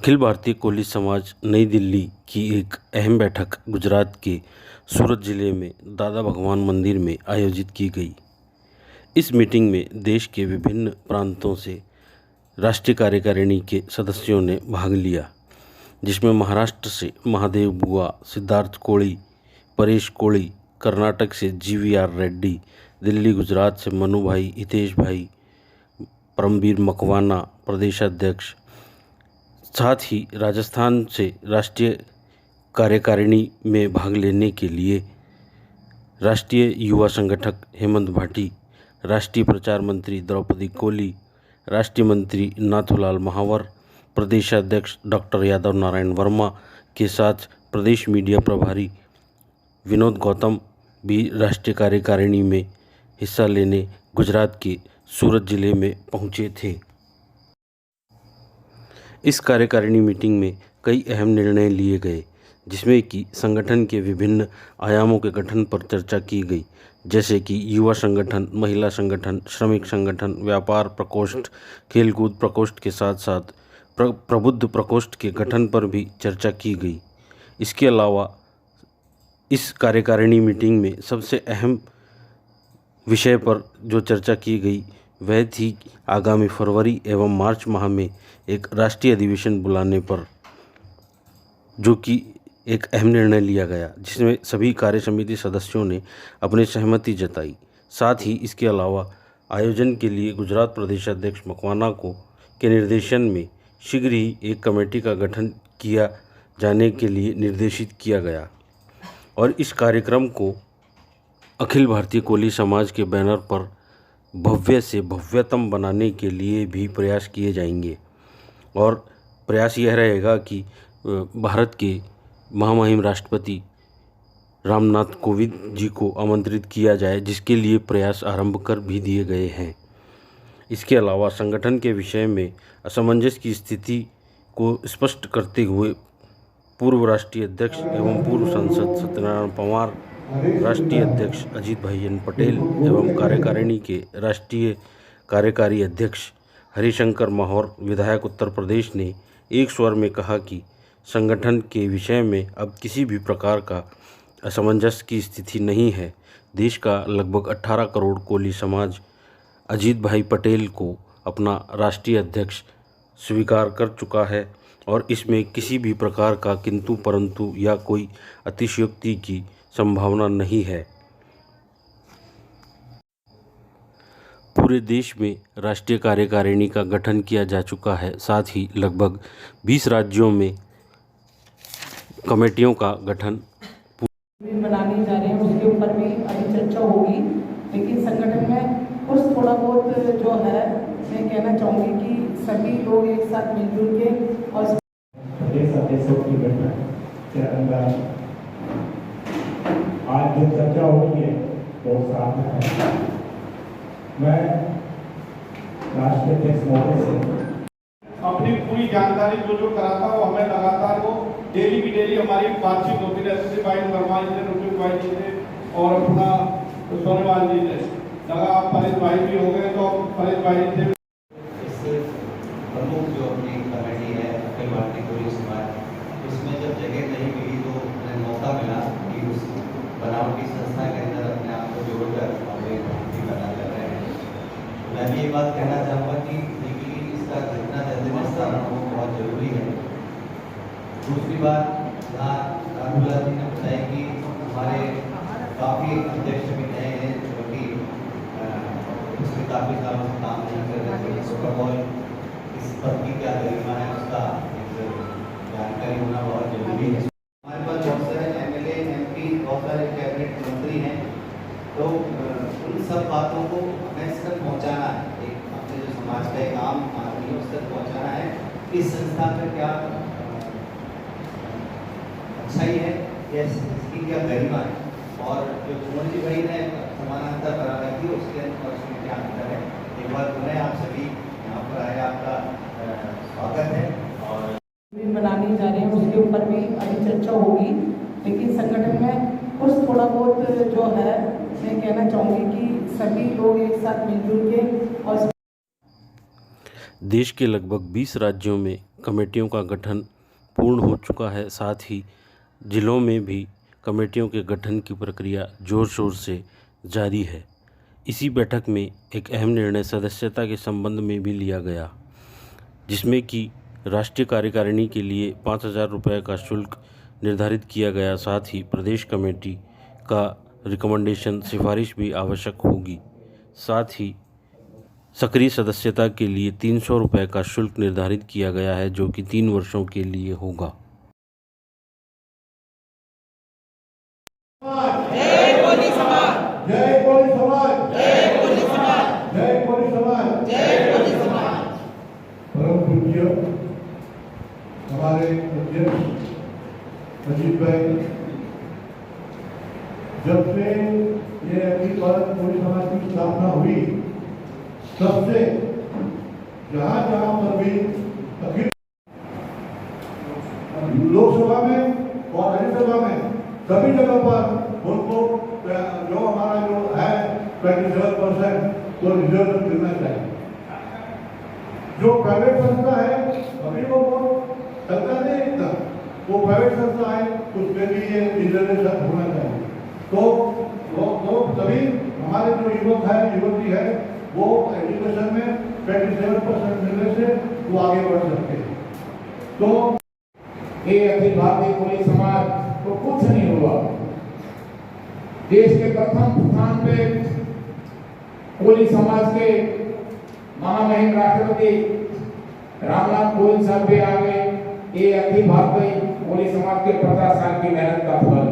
अखिल भारतीय कोली समाज नई दिल्ली की एक अहम बैठक गुजरात के सूरत जिले में दादा भगवान मंदिर में आयोजित की गई। इस मीटिंग में देश के विभिन्न प्रांतों से राष्ट्रीय कार्यकारिणी के सदस्यों ने भाग लिया, जिसमें महाराष्ट्र से महादेव बुआ, सिद्धार्थ कोली, परेश कोली, कर्नाटक से GVR रेड्डी, दिल्ली गुजरात से मनु भाई, हितेश भाई, परमवीर मकवाना प्रदेशाध्यक्ष, साथ ही राजस्थान से राष्ट्रीय कार्यकारिणी में भाग लेने के लिए राष्ट्रीय युवा संगठक हेमंत भाटी, राष्ट्रीय प्रचार मंत्री द्रौपदी कोली, राष्ट्रीय मंत्री नाथूलाल महावर, प्रदेशाध्यक्ष डॉक्टर यादव नारायण वर्मा के साथ प्रदेश मीडिया प्रभारी विनोद गौतम भी राष्ट्रीय कार्यकारिणी में हिस्सा लेने गुजरात के सूरत जिले में पहुंचे थे। इस कार्यकारिणी मीटिंग में कई अहम निर्णय लिए गए, जिसमें कि संगठन के विभिन्न आयामों के गठन पर चर्चा की गई, जैसे कि युवा संगठन, महिला संगठन, श्रमिक संगठन, व्यापार प्रकोष्ठ, खेलकूद प्रकोष्ठ के साथ साथ प्रबुद्ध प्रकोष्ठ के गठन पर भी चर्चा की गई। इसके अलावा इस कार्यकारिणी मीटिंग में सबसे अहम विषय पर जो चर्चा की गई वह थी आगामी फरवरी एवं मार्च माह में एक राष्ट्रीय अधिवेशन बुलाने पर, जो कि एक अहम निर्णय लिया गया, जिसमें सभी कार्य समिति सदस्यों ने अपनी सहमति जताई। साथ ही इसके अलावा आयोजन के लिए गुजरात प्रदेशाध्यक्ष मकवाना के निर्देशन में शीघ्र ही एक कमेटी का गठन किया जाने के लिए निर्देशित किया गया और इस कार्यक्रम को अखिल भारतीय कोली समाज के बैनर पर भव्य से भव्यतम बनाने के लिए भी प्रयास किए जाएंगे और प्रयास यह रहेगा कि भारत के महामहिम राष्ट्रपति रामनाथ कोविंद जी को आमंत्रित किया जाए, जिसके लिए प्रयास आरंभ कर भी दिए गए हैं। इसके अलावा संगठन के विषय में असमंजस की स्थिति को स्पष्ट करते हुए पूर्व राष्ट्रीय अध्यक्ष एवं पूर्व सांसद सत्यनारायण पवार, राष्ट्रीय अध्यक्ष अजीत भाई पटेल एवं कार्यकारिणी के राष्ट्रीय कार्यकारी अध्यक्ष हरिशंकर माहौर, विधायक उत्तर प्रदेश ने एक स्वर में कहा कि संगठन के विषय में अब किसी भी प्रकार का असमंजस की स्थिति नहीं है। देश का लगभग 18 करोड़ कोली समाज अजीत भाई पटेल को अपना राष्ट्रीय अध्यक्ष स्वीकार कर चुका है और इसमें किसी भी प्रकार का किंतु परंतु या कोई अतिशयोक्ति की संभावना नहीं है। पूरे देश में राष्ट्रीय कार्यकारिणी का गठन किया जा चुका है। साथ ही लगभग 20 राज्यों में कमेटियों का गठन बनाने जा रहे हैं, उसके ऊपर भी अभी चर्चा होगी। लेकिन संगठन में कुछ थोड़ा बहुत जो है मैं कहना चाहूँगी कि सभी लोग एक साथ मिलजुल के और आज जो चर्चा होगी वो साथ है। मैं राष्ट्रीय अध्यक्ष महोदय से अपनी पूरी जानकारी जो कराता वो हमें लगातार वो डेली की डेली हमारी बातचीत होती रहती थी। भाई वर्मा जी से, रुचित भाई जी से और अपना सोनेवाल जी से लगा, परेश भाई भी हो गए तो परेश भाई से प्रमुख जो अपनी कमेटी है अखिल भारतीय कोली समाज, उसमें जब जगह नहीं मिली तो उन्हें मौका मिला कि उस बनावटी संस्था के अंदर अपने आप को जोड़कर और एक भक्ति बना कर रहे हैं। मैं भी ये बात कहना चाहूँगा कि लीगली इसका घटना जल्दी निस्तारण हो बहुत जरूरी है। दूसरी बात, यहाँ रामूलाल जी ने बताया कि हमारे काफ़ी अध्यक्ष भी नए हैं जो कि उसमें काफ़ी सालों से काम नहीं कर रहे थे। प्रोटोकॉल इस पद की क्या गरिमा है उसका जानकारी होना बहुत जरूरी है। हमारे पास बहुत सारे MLA, MP, बहुत सारे कैबिनेट मंत्री हैं, तो उन सब बातों को हमें तक पहुंचाना है। एक अपने जो समाज का एक आम आदमी उस तक पहुंचाना है इस संस्था में क्या अच्छाई है या इसकी क्या गरिमा है, और जो कुंवर जी भाई ने समानांतर बना रखी है उसके और उसमें क्या अंतर है। एक बार पुनः आप सभी यहाँ पर आए, आपका स्वागत है। और बनाने जा रहे हैं, उसके ऊपर भी अभी चर्चा होगी। लेकिन संगठन में कुछ थोड़ा बहुत जो है मैं कहना चाहूँगी कि सभी लोग एक साथ मिलजुल के और देश के लगभग 20 राज्यों में कमेटियों का गठन पूर्ण हो चुका है। साथ ही जिलों में भी कमेटियों के गठन की प्रक्रिया ज़ोर शोर से जारी है। इसी बैठक में एक अहम निर्णय सदस्यता के संबंध में भी लिया गया, जिसमें कि राष्ट्रीय कार्यकारिणी के लिए 5,000 रुपये का शुल्क निर्धारित किया गया। साथ ही प्रदेश कमेटी का रिकमेंडेशन सिफारिश भी आवश्यक होगी। साथ ही सक्रिय सदस्यता के लिए 300 रुपये का शुल्क निर्धारित किया गया है, जो कि 3 वर्षों के लिए होगा। जय कोली समाज, जय कोली समाज, जय कोली समाज, जय कोली समाज, जय कोली समाज। परम पूज्य हमारे अध्यक्ष अजीत भाई, जब से ये अखिल भारत कोली समाज की स्थापना हुई, तब से जहाँ जहाँ पर भी अखिल लोकसभा में और राज्यसभा में सभी जगह पर उनको जो हमारा जो है 27% तो रिजर्व मिलना चाहिए। जो प्राइवेट संस्था है अभी वो सरकार नहीं देता, वो प्राइवेट संस्था है, उसके लिए रिजर्वेशन होना चाहिए। तो वो तभी हमारे जो युवक है युवती है वो एजुकेशन में 27% मिलने से वो आगे बढ़ सकते हैं। तो ये अखिल भारतीय कोली समाज को कुछ नहीं हुआ। देश के प्रथम स्थान पे कोली समाज के महामहिम राष्ट्रपति रामनाथ कोविंद साहब भी आ गए। ये अखिल भारतीय कोली समाज के 50 साल की मेहनत का फल।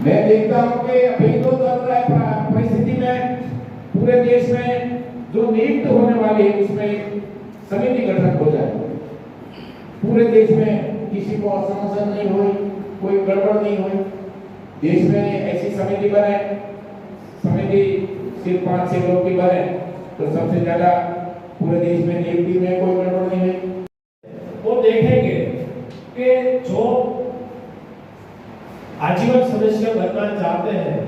मैं देखता हूँ कि अभी तो चल रहा है परिस्थिति में पूरे देश में जो नियुक्त होने वाली है उसमें समिति गठन हो जाए। पूरे देश में किसी को असमंजस नहीं हुई, कोई गड़बड़ नहीं हुई। देश में ऐसी समिति बने, समिति सिर्फ 5-6 लोग की बने तो सबसे ज्यादा पूरे देश में नियुक्ति में कोई गड़बड़ नहीं हुई। वो देखेंगे कि जो आजीवन सदस्य बनना चाहते हैं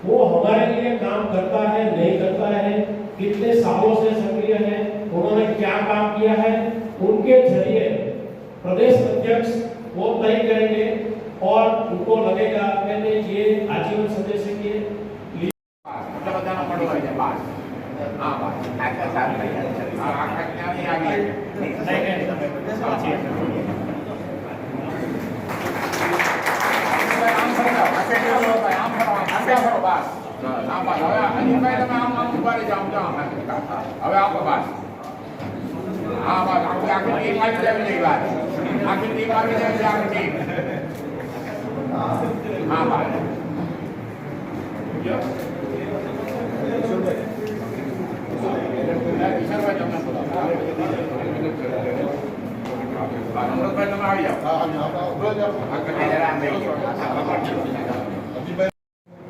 वो हमारे लिए काम करता है नहीं करता है, कितने सालों से सक्रिय है, उन्होंने क्या काम किया है, उनके जरिए प्रदेश अध्यक्ष वो तय करेंगे और उनको लगेगा कि ये आजीवन सदस्य के लिए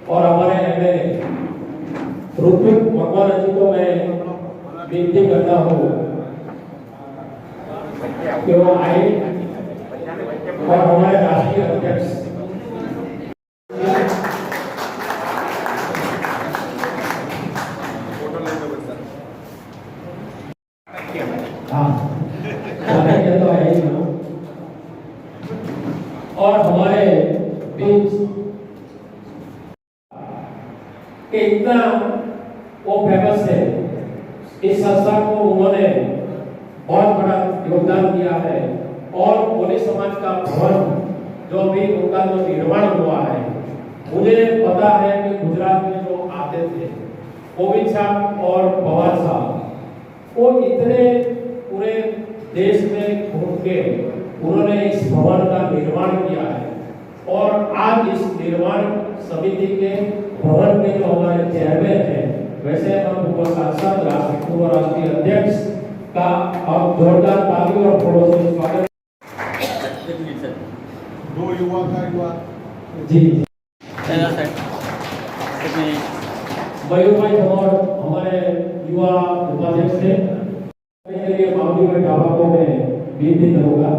और हमारे एमएलए ऋत्विक भगवान जी को मैं विनती करता हूँ कि वो आए और हमारे राष्ट्रीय अध्यक्ष तो है ही ना, और हमारे बीच कि इतना वो फेमस है, इस संस्था को उन्होंने बहुत बड़ा योगदान दिया है। और कोली समाज का भवन जो भी उनका जो निर्माण हुआ है, मुझे पता है कि गुजरात में जो आते थे कोविंद साहब और पवार साहब, वो इतने पूरे देश में घूम के उन्होंने इस भवन का निर्माण किया है। और आज इस निर्माण समिति के भवन के जो हमारे चेयरमैन हैं, वैसे हम उनको सांसद राष्ट्रीय अध्यक्ष का अब जोरदार ताली और फूलों से स्वागत। दो युवा जी मयूर भाई और हमारे युवा उपाध्यक्ष थे। मेरे लिए मामले में ढाबा को मैं विनती करूंगा।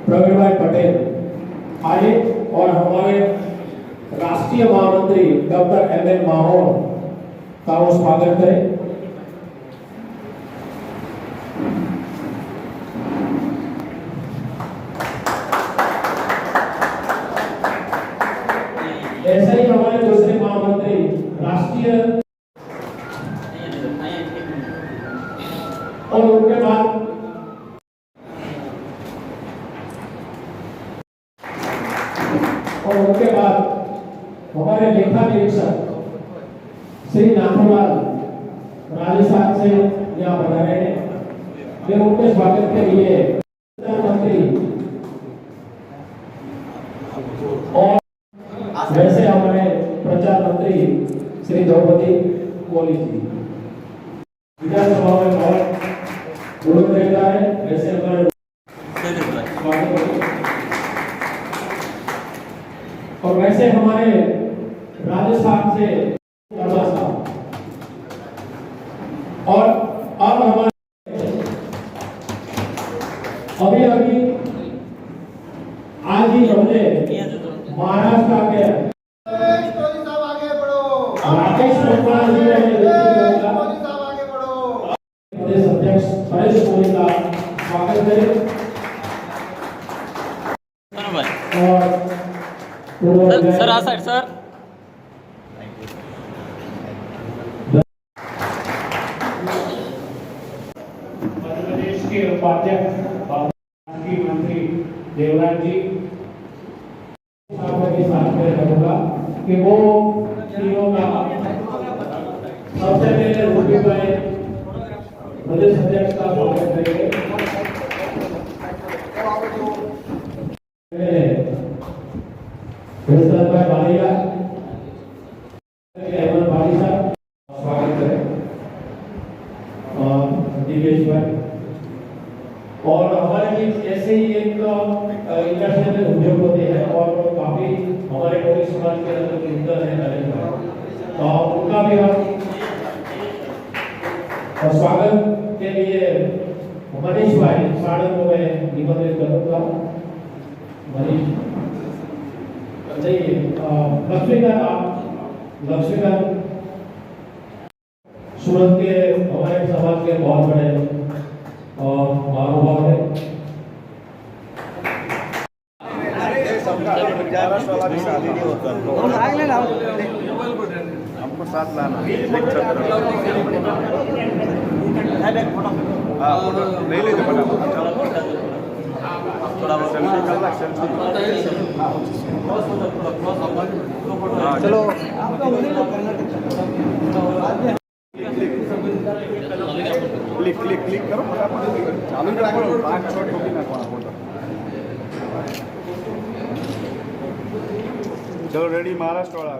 प्रवीण भाई पटेल आगे मंत्री डॉक्टर एम.एन. माहोर का वो स्वागत करें। ऐसे ही हमारे दूसरे महामंत्री राष्ट्रीय और उनके बाद हमारे लेखा निरीक्षक श्री नाथूलाल राजस्थान से यहाँ बना रहे हैं। मैं उनके स्वागत के लिए प्रधानमंत्री और वैसे हमारे प्रचार मंत्री श्री द्रौपदी मोदी जी विधानसभा में बहुत गुरुत्व रहता है। वैसे हमारे और वैसे हमारे राजस्थान से और अब हमारे अभी आज ही हमने महाराष्ट्र के राकेश कुमार जी प्रदेश अध्यक्ष परेश मोदी का स्वागत करें और सर आ साइड सर मध्य प्रदेश के उपाध्यक्ष मंत्री देवराज जी के साथ में रहूंगा कि वो तीनों का सबसे पहले रूपी भाई प्रदेश अध्यक्ष का स्वागत करेंगे। स्वागत करें दिवेश भाई और हमारे बीच ऐसे ही एक इंटरनेशनल उद्योग होते हैं और काफी हमारे कोई समाज के अंदर चिंतन है नरेंद्र भाई तो उनका भी हम स्वागत के लिए मनीष भाई साड़न को मैं निमंत्रित करूंगा। मनीष लक्ष्मीकांत सूरत के हमारे समाज के बहुत बड़े महानुभाव है। हमको साथ लाना नहीं लेते चलो क्लिक करो चालू रखो 5 छोट होगी ना फोटो। चलो रेडी महाराष्ट्र वाला